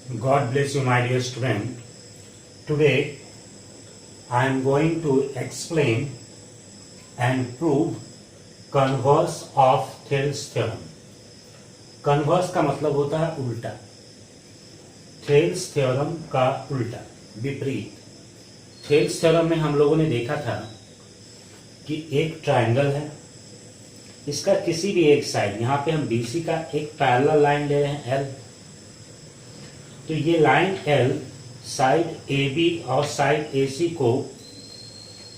God bless you, my dear student. Today I am going to explain and prove converse of Thales theorem. Converse का मतलब होता है उल्टा. Thales theorem का उल्टा, विपरीत. Thales theorem में हम लोगों ने देखा था कि एक ट्रायंगल है, इसका किसी भी एक साइड, यहाँ पे हम BC का एक पैरेलल लाइन ले रहे हैं L. तो ये लाइन L साइड AB और साइड AC को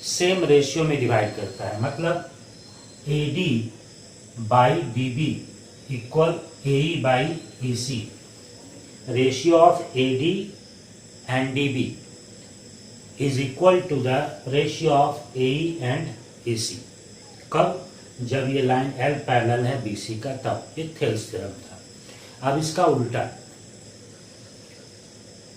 सेम रेशियो में डिवाइड करता है. मतलब AD by BB equal AE by AC. Ratio of AD and DB is equal to the ratio of AE and AC. कब? जब ये लाइन L पैरेलल है BC का, तब. ये थेल्स थ्योरम था. अब इसका उल्टा,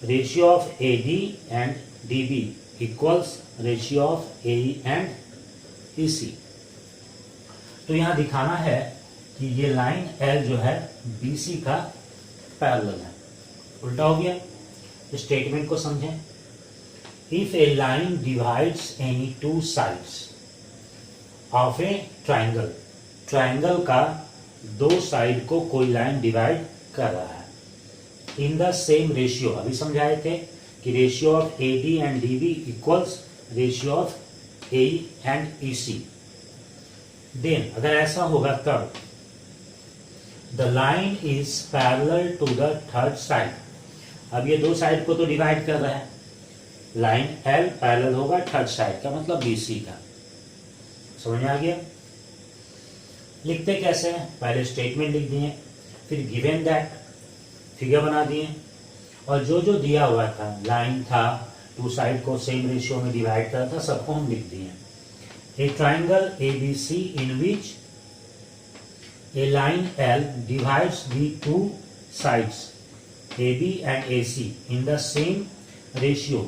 ratio of AD and DB equals ratio of AE and AC. तो यहाँ दिखाना है कि ये लाइन L जो है BC का पैरेलल है. उल्टा हो गया. स्टेटमेंट को समझें. If A line divides any two sides of A triangle, triangle का दो साइड को कोई लाइन डिवाइड कर रहा है इन द सेम रेशियो. अभी समझाए थे कि ratio of AD and DB equals ratio of AE and EC. Then अगर ऐसा होगा तब the line is parallel to the third side. अब ये दो साइड को तो डिवाइड कर रहा है. लाइन L पैरेलल होगा थर्ड साइड का, मतलब BC का. समझ में आ गया? लिखते कैसे हैं? पहले स्टेटमेंट लिख दिए, फिर गिवन दैट फिगर बना दिए, और जो जो दिया हुआ था, लाइन था, टू साइड को सेम रेशियो में डिवाइड करा था, सबको हम लिख दिए. A triangle ABC in which a line L divides the two sides AB and AC in the same ratio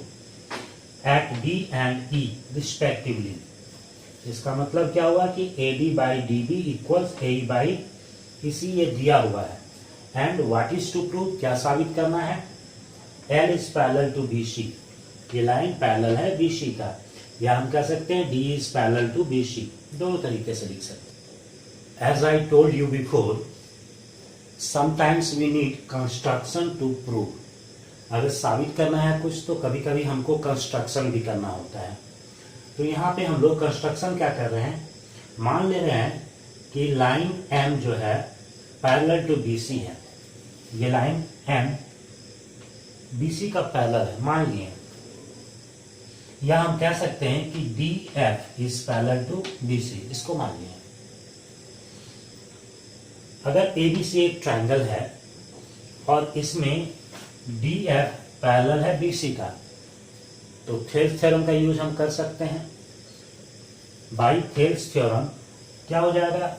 at D and E respectively. इसका मतलब क्या हुआ कि AD by DB equals AE by EC. ये दिया हुआ है. And what is to prove, क्या साबित करना है? L is parallel to BC. ये लाइन पैरेलल है BC का, या हम कह सकते हैं D is parallel to BC. दोनों तरीके से लिख सकते हैं. As I told you before, sometimes we need construction to prove. अगर साबित करना है कुछ तो कभी कभी हमको कंस्ट्रक्शन भी करना होता है. तो यहाँ पे हम लोग कंस्ट्रक्शन क्या कर रहे हैं, मान ले रहे हैं कि लाइन M जो है पैरेलल टू BC है. ये लाइन M BC का पैरेलल है, मान लिए. या हम कह सकते हैं कि DF is parallel to BC, इसको मान लिए. अगर ABC एक ट्रायंगल है और इसमें DF पैरेलल है BC का, तो थेल्स थ्योरम का यूज हम कर सकते हैं. बाई थेल्स थ्योरम क्या हो जाएगा?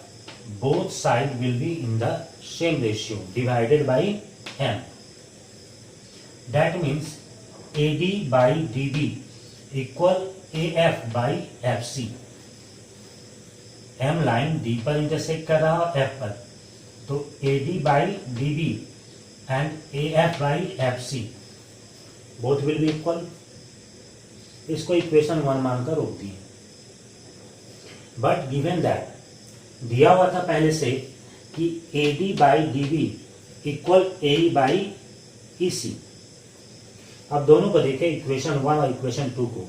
Both side will be in the same ratio divided by M. That means AD by DB equal AF by FC. M line D पर इंटरसेक्ट कर रहा है F पर, तो AD by DB and AF by FC both will be equal. इसको equation 1 मानकर रोक दिए. बट गिवन दैट, दिया हुआ था पहले से कि AD by DB equal AE by EC. अब दोनों को देखें, इक्वेशन 1 और इक्वेशन 2 को,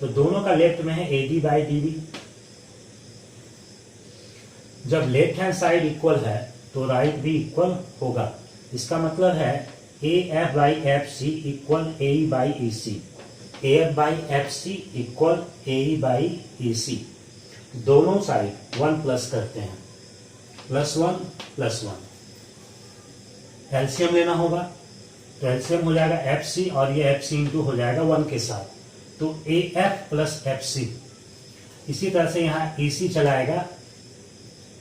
तो दोनों का लेफ्ट में है AD बाई DB. जब लेफ्ट हैंड साइड इक्वल है तो राइट भी इक्वल होगा. इसका मतलब है AF by FC equal AE by EC. AF by FC equal AE by EC. दोनों साइड 1 प्लस करते हैं, +1 +1. एलसीएम लेना होगा, तो एलसीएम हो जाएगा FC, और ये FC इंटू हो जाएगा 1 के साथ, तो AF प्लस FC. इसी तरह से यहाँ EC चलाएगा,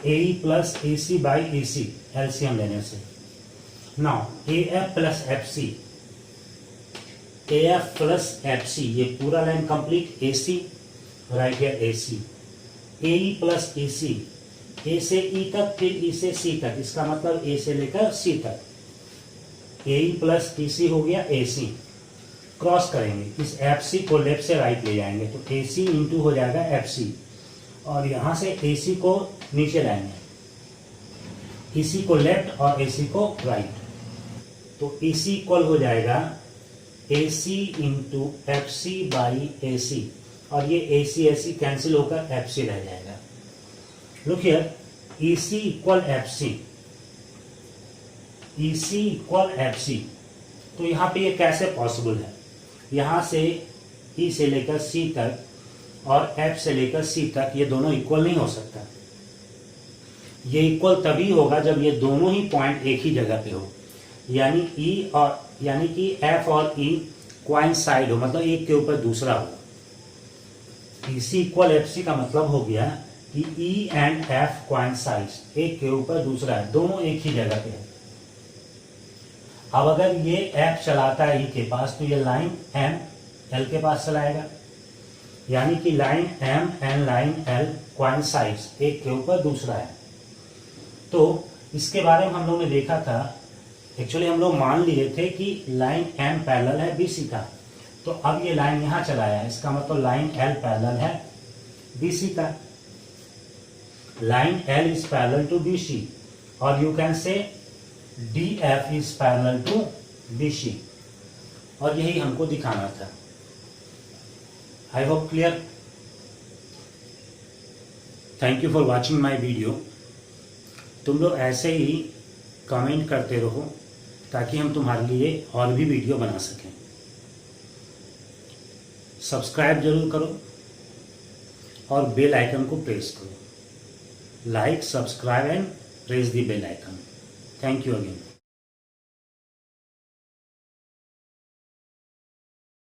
AE plus AC by EC LCM लेने से. Now AF plus FC, AF plus FC, ये पूरा line complete. AC, right here AC. AE plus EC, A से E तक, फिर E से C तक. इसका मतलब A से लेकर C तक. AE प्लस TC हो गया AC, क्रॉस करेंगे, इस FC को लेफ्ट से राइट ले जाएंगे तो AC इंटू हो जाएगा FC, और यहाँ से AC को नीचे लाएंगे, EC को लेफ्ट और AC को राइट, तो EC इक्वल हो जाएगा AC into FC by AC, और ये AC कैंसिल होकर FC रह जाएगा। Look here, EC equal FC, तो यहाँ पे ये कैसे पॉसिबल है? यहाँ से E से लेकर C तक और F से लेकर C तक ये दोनों इक्वल नहीं हो सकता। ये इक्वल तभी होगा जब ये दोनों ही पॉइंट एक ही जगह पे हो, यानी कि F और E कोइंसाइड हो, मतलब एक के ऊपर दूसरा हो। EC इक्वल FC का मतलब हो गया कि E एंड F कोइंसाइड्स, एक के ऊपर दूसरा है, दोनों एक ही जगह पे है। अब अगर ये F चलाता है E के पास तो ये लाइन M L के पास चलाएगा, यानी कि line M and line L coincides, एक के ऊपर दूसरा है। तो इसके बारे में हम लोगों ने देखा था, एक्चुअली हम लोग मान लिए थे कि लाइन M पैरेलल है BC का, तो अब ये लाइन यहाँ चलाया है, इसका मतलब लाइन L पैरेलल है BC का, line L is parallel to BC, और you can say DF is parallel to BC, और यही हमको दिखाना था। I hope clear. Thank you for watching my video. तुम लोग ऐसे ही कमेंट करते रहो ताकि हम तुम्हारे लिए और भी वीडियो बना सकें। सब्सक्राइब जरूर करो और बेल आइकन को प्रेस करो। Like, subscribe and press the bell icon. Thank you again.